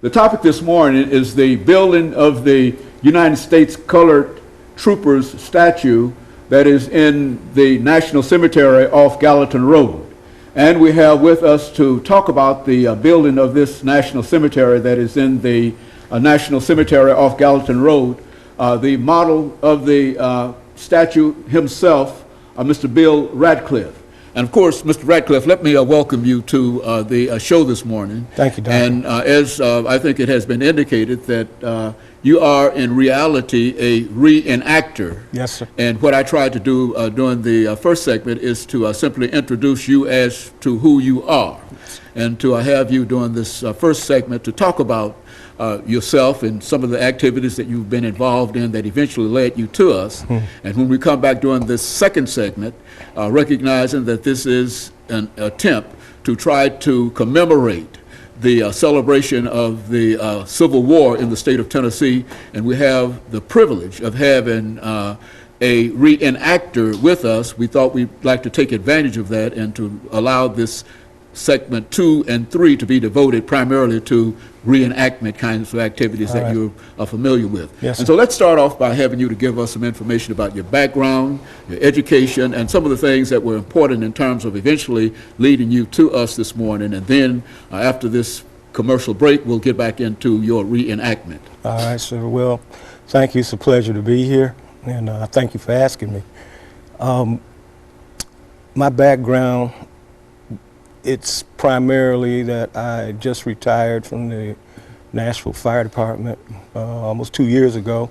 The topic this morning is the building of the United States Colored Troopers statue that is in the National Cemetery off Gallatin Road. And we have with us to talk about the building of this National Cemetery that is in the National Cemetery off Gallatin Road, the model of the statue himself, Mr. Bill Radcliffe. And of course, Mr. Radcliffe, let me welcome you to the show this morning. Thank you, Doctor. And as I think it has been indicated that you are in reality a reenactor. Yes, sir. And what I tried to do during the first segment is to simply introduce you as to who you are, and to have you during this first segment to talk about yourself and some of the activities that you've been involved in that eventually led you to us. And when we come back during this second segment, recognizing that this is an attempt to try to commemorate the celebration of the Civil War in the state of Tennessee, and we have the privilege of having a reenactor with us. We thought we'd like to take advantage of that and to allow this segment 2 and 3 to be devoted primarily to reenactment kinds of activities that you are familiar with. Yes, and so let's start off by having you to give us some information about your background, your education, and some of the things that were important in terms of eventually leading you to us this morning. And then after this commercial break, we'll get back into your reenactment. All right, sir. Well, thank you. It's a pleasure to be here, and thank you for asking me. My background, it's primarily that I just retired from the Nashville Fire Department almost 2 years ago.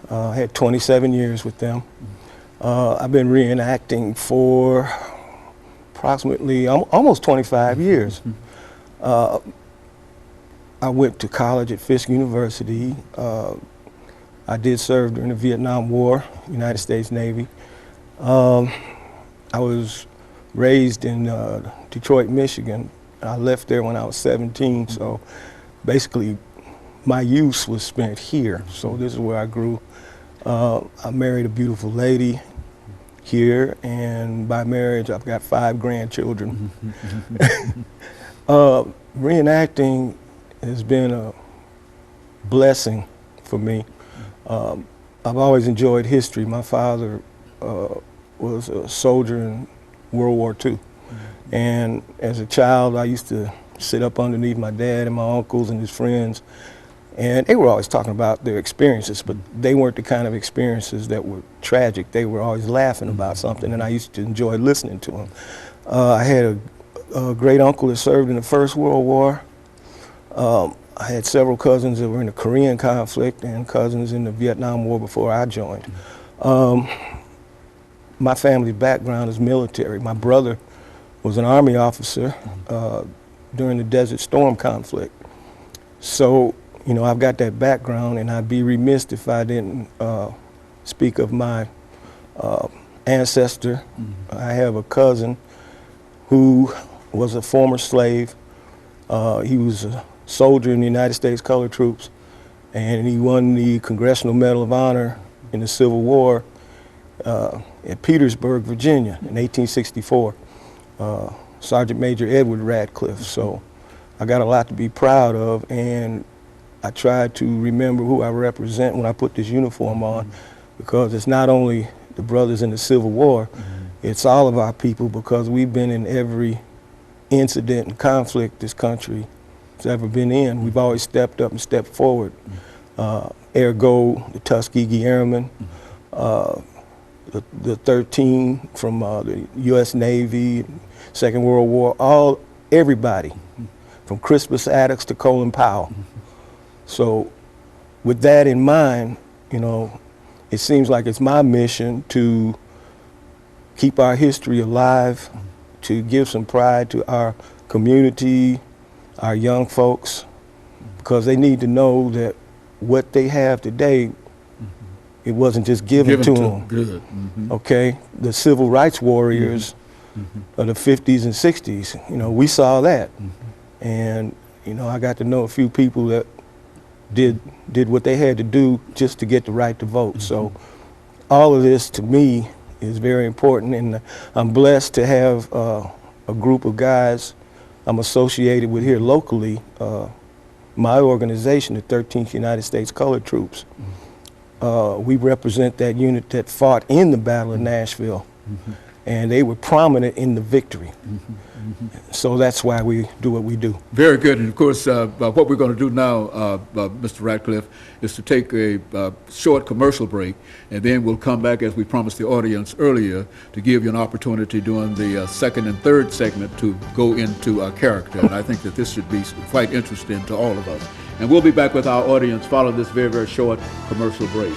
I had 27 years with them. I've been reenacting for approximately almost 25 years. I went to college at Fisk University. I did serve during the Vietnam War, United States Navy. I was raised in Detroit, Michigan. I left there when I was 17, so basically my youth was spent here. So this is where I grew. I married a beautiful lady here, and by marriage I've got 5 grandchildren. Reenacting has been a blessing for me. I've always enjoyed history. My father was a soldier in World War II. And as a child, I used to sit up underneath my dad and my uncles and his friends, and they were always talking about their experiences, but they weren't the kind of experiences that were tragic. They were always laughing about something, and I used to enjoy listening to them. I had a great uncle that served in the First World War. I had several cousins that were in the Korean conflict and cousins in the Vietnam War before I joined. My family's background is military. My brother was an Army officer during the Desert Storm conflict. So, you know, I've got that background, and I'd be remiss if I didn't speak of my ancestor. I have a cousin who was a former slave. He was a soldier in the United States Colored Troops, and he won the Congressional Medal of Honor in the Civil War at Petersburg, Virginia in 1864. Sergeant Major Edward Radcliffe. So I got a lot to be proud of, and I try to remember who I represent when I put this uniform on, because it's not only the brothers in the Civil War, it's all of our people, because we've been in every incident and conflict this country has ever been in. We've always stepped up and stepped forward. Ergo, the Tuskegee Airmen, the 13 from the U.S. Navy, Second World War, everybody, from Crispus Attucks to Colin Powell. So with that in mind, you know, it seems like it's my mission to keep our history alive, to give some pride to our community, our young folks, because they need to know that what they have today, it wasn't just given to them. Good. Okay, the civil rights warriors of the 50s and 60s, you know, we saw that. And, you know, I got to know a few people that did what they had to do just to get the right to vote. So all of this, to me, is very important, and I'm blessed to have a group of guys I'm associated with here locally my organization, the 13th United States Colored Troops, we represent that unit that fought in the Battle of Nashville, and they were prominent in the victory. So that's why we do what we do. Very good. And of course, what we're going to do now, Mr. Radcliffe, is to take a short commercial break, and then we'll come back, as we promised the audience earlier, to give you an opportunity during the second and third segment to go into character. And I think that this should be quite interesting to all of us. And we'll be back with our audience following this very, very short commercial break.